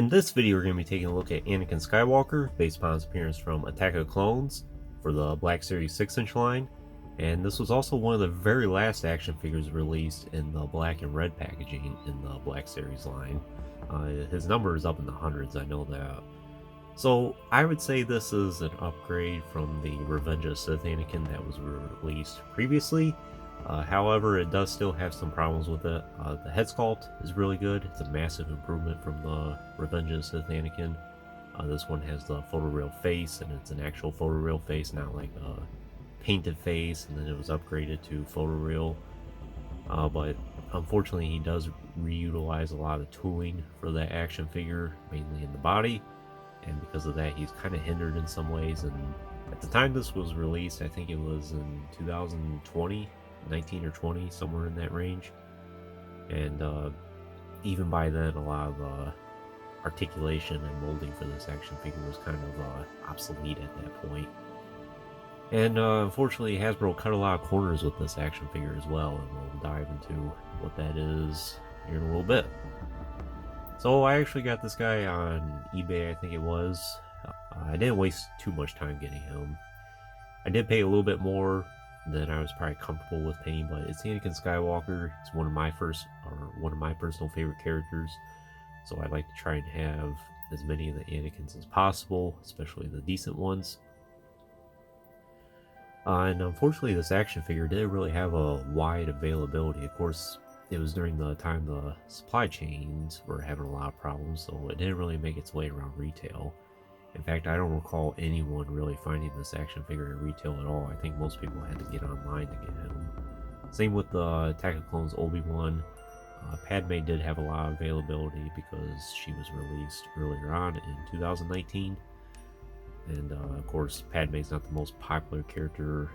In this video, we're going to be taking a look at Anakin Skywalker, based upon his appearance from Attack of the Clones for the Black Series 6-inch line. And this was also one of the very last action figures released in the black and red packaging in the Black Series line. His number is up in the hundreds, I know that. So I would say this is an upgrade from the Revenge of the Sith Anakin that was released previously. However, it does still have some problems with it. The head sculpt is really good. It's a massive improvement from the Revenge of the Sith Anakin. This one has the photoreal face, and it's an actual photoreal face, not like a painted face, and then it was upgraded to photoreal. But unfortunately, he does reutilize a lot of tooling for that action figure, mainly in the body, and because of that, he's kind of hindered in some ways. And at the time this was released, I think it was in 2020. 19 or 20, somewhere in that range, and even by then a lot of articulation and molding for this action figure was kind of obsolete at that point. And unfortunately, Hasbro cut a lot of corners with this action figure as well, and we'll dive into what that is here in a little bit. So I actually got this guy on eBay, I think it was. I didn't waste too much time getting him. I did pay a little bit more than I was probably comfortable with paying, but it's Anakin Skywalker. It's one of my personal favorite characters, so I like to try and have as many of the Anakins as possible, especially the decent ones. And unfortunately, this action figure didn't really have a wide availability. Of course, it was during the time the supply chains were having a lot of problems, so it didn't really make its way around retail. In fact, I don't recall anyone really finding this action figure at retail at all. I think most people had to get online to get him. Same with the Attack of the Clones Obi-Wan. Padme did have a lot of availability because she was released earlier on in 2019. And of course, Padme's not the most popular character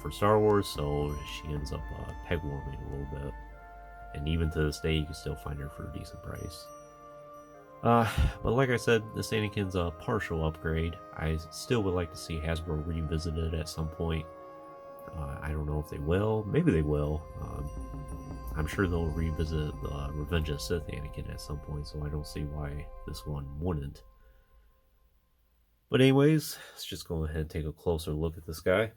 for Star Wars, so she ends up peg warming a little bit. And even to this day, you can still find her for a decent price. But like I said, this Anakin's a partial upgrade. I still would like to see Hasbro revisit it at some point. I don't know if they will. Maybe they will. I'm sure they'll revisit the Revenge of the Sith Anakin at some point, so I don't see why this one wouldn't. But anyways, let's just go ahead and take a closer look at this guy.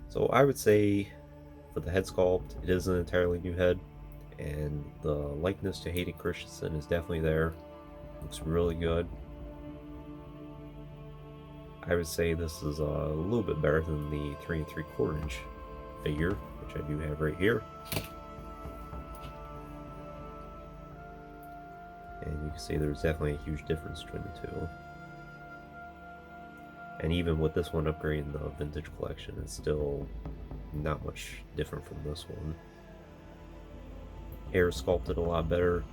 So I would say, for the head sculpt, it is an entirely new head, and the likeness to Hayden Christensen is definitely there. Looks really good. I would say this is a little bit better than the 3 3/4 inch figure, which I do have right here. And you can see there's definitely a huge difference between the two. And even with this one upgrading the vintage collection, it's still not much different from this one. Hair sculpted a lot better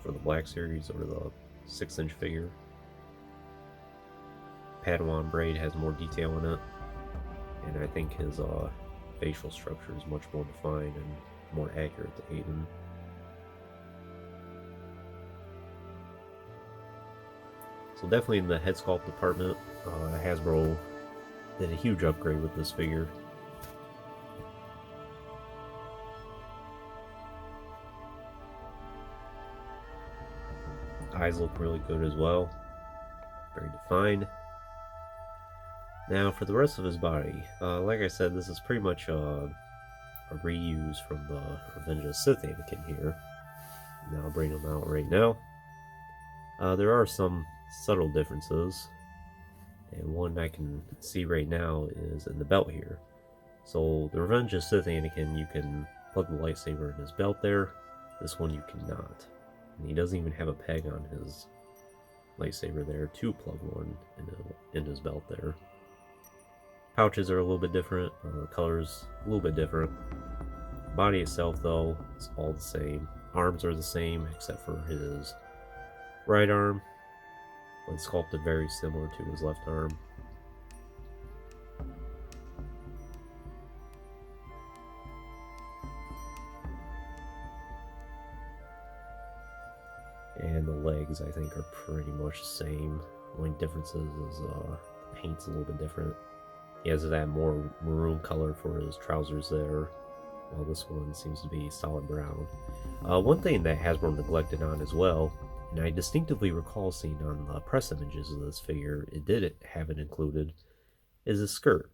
for the Black Series or the 6-inch figure. Padawan braid has more detail in it, and I think his facial structure is much more defined and more accurate to Hayden. So definitely in the head sculpt department, Hasbro did a huge upgrade with this figure. Eyes look really good as well, very defined. Now for the rest of his body, like I said, this is pretty much a reuse from the Revenge of the Sith Anakin here. Now I'll bring him out right now. There are some subtle differences, and one I can see right now is in the belt here. So the Revenge of the Sith Anakin, you can plug the lightsaber in his belt there. This one you cannot. And he doesn't even have a peg on his lightsaber there to plug one in his belt there. Pouches are a little bit different, colors a little bit different. Body itself though, is all the same. Arms are the same except for his right arm, but sculpted very similar to his left arm. And the legs, I think, are pretty much the same. The only difference is the paint's a little bit different. He has that more maroon color for his trousers there, while this one seems to be solid brown. One thing that Hasbro neglected on as well, and I distinctively recall seeing on the press images of this figure, it did have it included, is a skirt.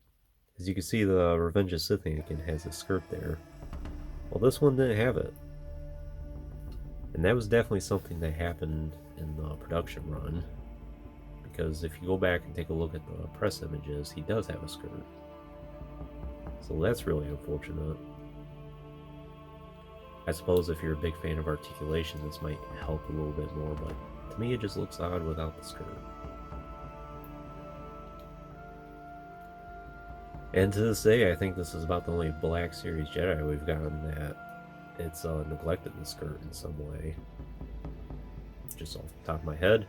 As you can see, the Revenge of Sith Anakin has a skirt there. Well, this one didn't have it. And that was definitely something that happened in the production run. Because if you go back and take a look at the press images, he does have a skirt. So that's really unfortunate. I suppose if you're a big fan of articulation, this might help a little bit more, but to me it just looks odd without the skirt. And to this day, I think this is about the only Black Series Jedi we've gotten that it's neglected the skirt in some way. Just off the top of my head.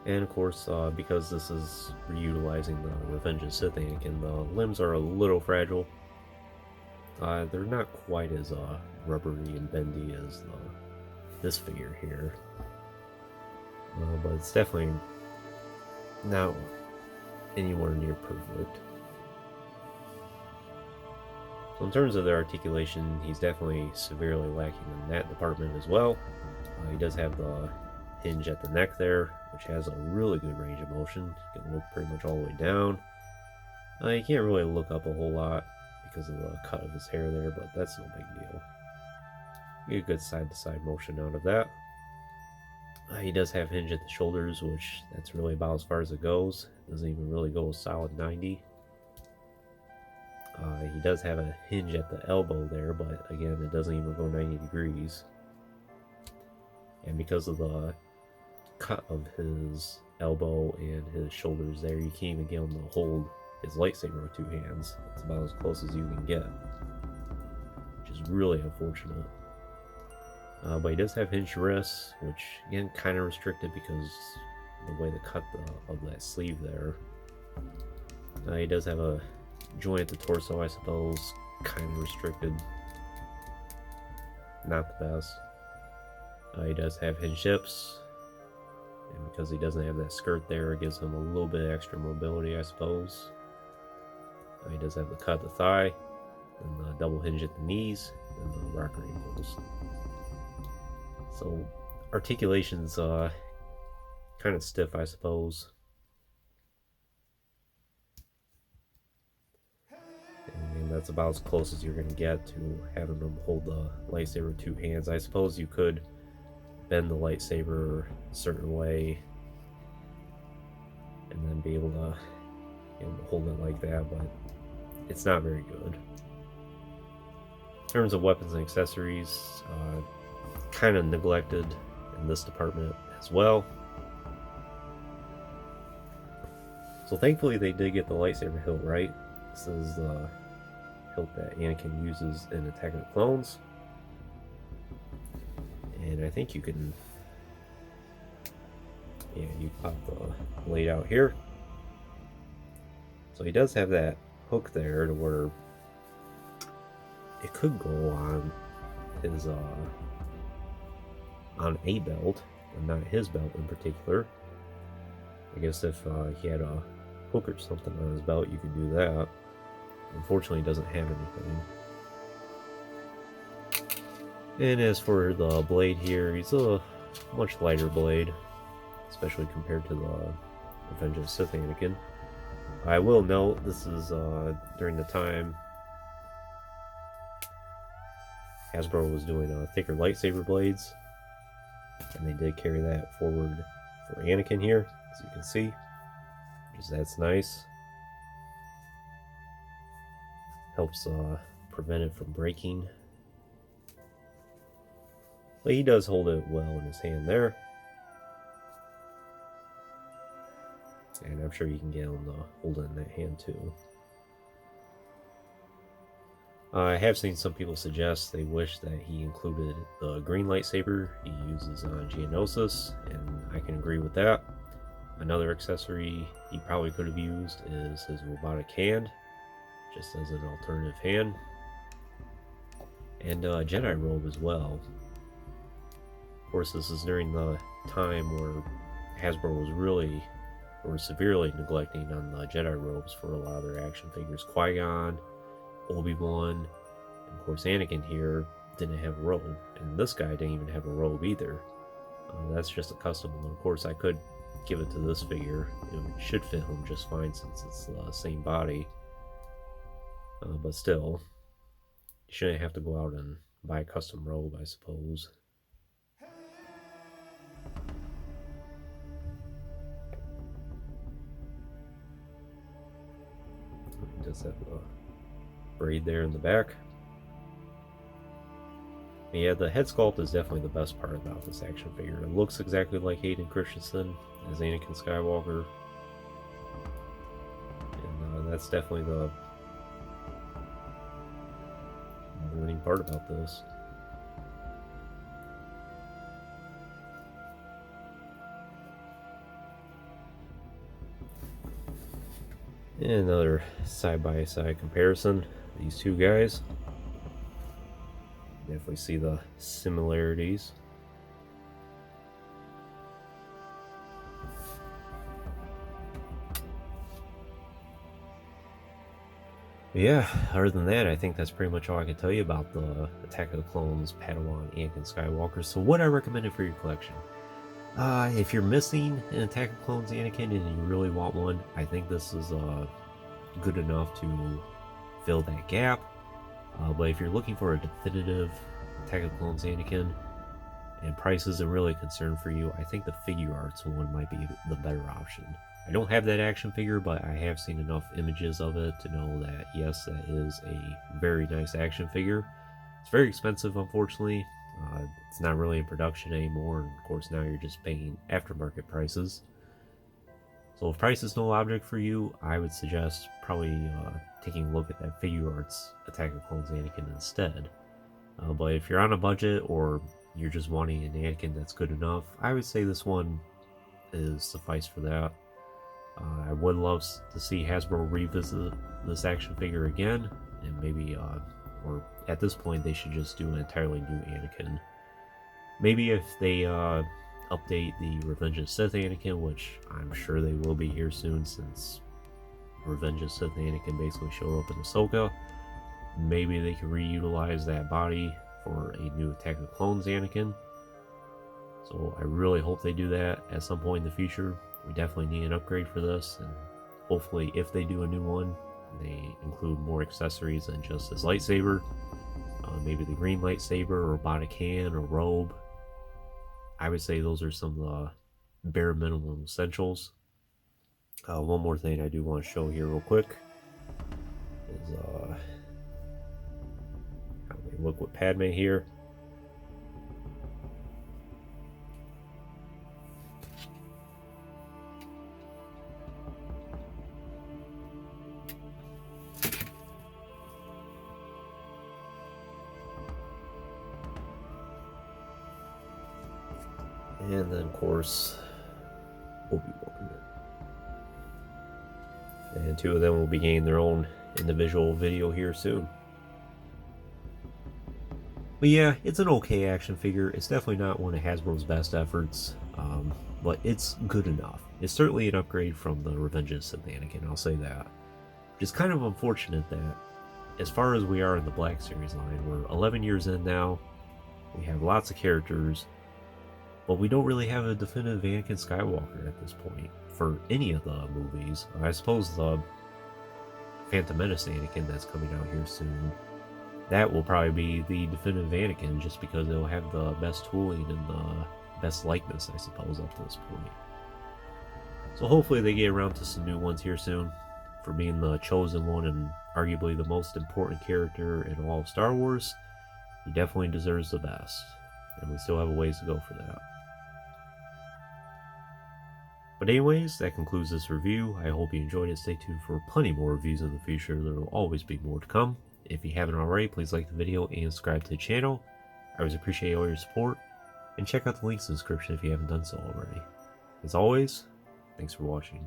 And of course, because this is reutilizing the Revenge of Sith Anakin, the limbs are a little fragile. They're not quite as rubbery and bendy as this figure here. But it's definitely not anywhere near perfect. So in terms of the articulation, he's definitely severely lacking in that department as well. He does have the hinge at the neck there, which has a really good range of motion. You can look pretty much all the way down. You can't really look up a whole lot because of the cut of his hair there, but that's no big deal. You get a good side-to-side motion out of that. He does have hinge at the shoulders, which that's really about as far as it goes. It doesn't even really go a solid 90. He does have a hinge at the elbow there, but again, it doesn't even go 90 degrees. And because of the cut of his elbow and his shoulders there, you can't even get him to hold his lightsaber with two hands. It's about as close as you can get, which is really unfortunate. But he does have hinged wrists, which again kind of restricted because the way the cut of that sleeve there. He does have a joint at the torso, I suppose, kind of restricted. Not the best. He does have hinged hips, and because he doesn't have that skirt there, it gives him a little bit extra mobility, I suppose. He does have the cut at the thigh, and the double hinge at the knees, and the rocker ankles. So articulation's kind of stiff, I suppose. And that's about as close as you're going to get to having him hold the lightsaber with two hands. I suppose you could bend the lightsaber a certain way and then be able to, hold it like that, but it's not very good. In terms of weapons and accessories, kind of neglected in this department as well. So thankfully they did get the lightsaber hilt right. This is the hilt that Anakin uses in Attack of the Clones. And I think you can, you pop the blade out here. So he does have that hook there to where it could go on his on a belt, but not his belt in particular. I guess if he had a hook or something on his belt, you could do that. Unfortunately, he doesn't have anything. And as for the blade here, he's a much lighter blade, especially compared to the Revenge of the Sith Anakin. I will note, this is during the time Hasbro was doing thicker lightsaber blades, and they did carry that forward for Anakin here, as you can see, that's nice. Helps prevent it from breaking. But he does hold it well in his hand there. And I'm sure you can get him to hold it in that hand too. I have seen some people suggest they wish that he included the green lightsaber he uses on Geonosis, and I can agree with that. Another accessory he probably could have used is his robotic hand, just as an alternative hand. And a Jedi robe as well. Of course, this is during the time where Hasbro was really or severely neglecting on the Jedi robes for a lot of their action figures. Qui-Gon, Obi-Wan, and of course Anakin here didn't have a robe, and this guy didn't even have a robe either. That's just a custom one. Of course I could give it to this figure. It should fit him just fine since it's the same body. But still, you shouldn't have to go out and buy a custom robe, I suppose. He does have a braid there in the back. And yeah, the head sculpt is definitely the best part about this action figure. It looks exactly like Hayden Christensen as Anakin Skywalker. And that's definitely the winning part about this. And another side-by-side comparison. These two guys. Definitely see the similarities. But yeah, other than that, I think that's pretty much all I can tell you about the Attack of the Clones Padawan Anakin Skywalker. So what I recommend for your collection. If you're missing an Attack of the Clones Anakin and you really want one, I think this is good enough to fill that gap. But if you're looking for a definitive Attack of the Clones Anakin and price isn't really a concern for you, I think the figure arts one might be the better option. I don't have that action figure, but I have seen enough images of it to know that yes, that is a very nice action figure. It's very expensive, unfortunately. It's not really in production anymore, and of course now you're just paying aftermarket prices. So if price is no object for you, I would suggest probably taking a look at that figure arts Attack of the Clones Anakin instead. But if you're on a budget or you're just wanting an Anakin that's good enough, I would say this one is suffice for that. I would love to see Hasbro revisit this action figure again, and maybe, or at this point, they should just do an entirely new Anakin. Maybe if they update the Revenge of the Sith Anakin, which I'm sure they will be here soon, since Revenge of the Sith Anakin basically showed up in Ahsoka. Maybe they can reutilize that body for a new Attack of the Clones Anakin. So I really hope they do that at some point in the future. We definitely need an upgrade for this, and hopefully if they do a new one, they include more accessories than just his lightsaber. Maybe the green lightsaber, or robotic hand, or robe. I would say those are some of the bare minimum essentials. One more thing I do want to show here real quick is how they look with Padme here. And then, of course, Obi-Wan. And two of them will be getting their own individual video here soon. But yeah, it's an okay action figure. It's definitely not one of Hasbro's best efforts, but it's good enough. It's certainly an upgrade from the Revenge of the Sith Anakin, I'll say that. It's kind of unfortunate that, as far as we are in the Black Series line, we're 11 years in now, we have lots of characters, but we don't really have a definitive Anakin Skywalker at this point for any of the movies. I suppose the Phantom Menace Anakin that's coming out here soon, that will probably be the definitive Anakin, just because it'll have the best tooling and the best likeness, I suppose, up to this point. So hopefully they get around to some new ones here soon. For being the chosen one and arguably the most important character in all of Star Wars, he definitely deserves the best. And we still have a ways to go for that. But anyways, that concludes this review. I hope you enjoyed it. Stay tuned for plenty more reviews in the future. There will always be more to come. If you haven't already, please like the video and subscribe to the channel. I always appreciate all your support. And check out the links in the description if you haven't done so already. As always, thanks for watching.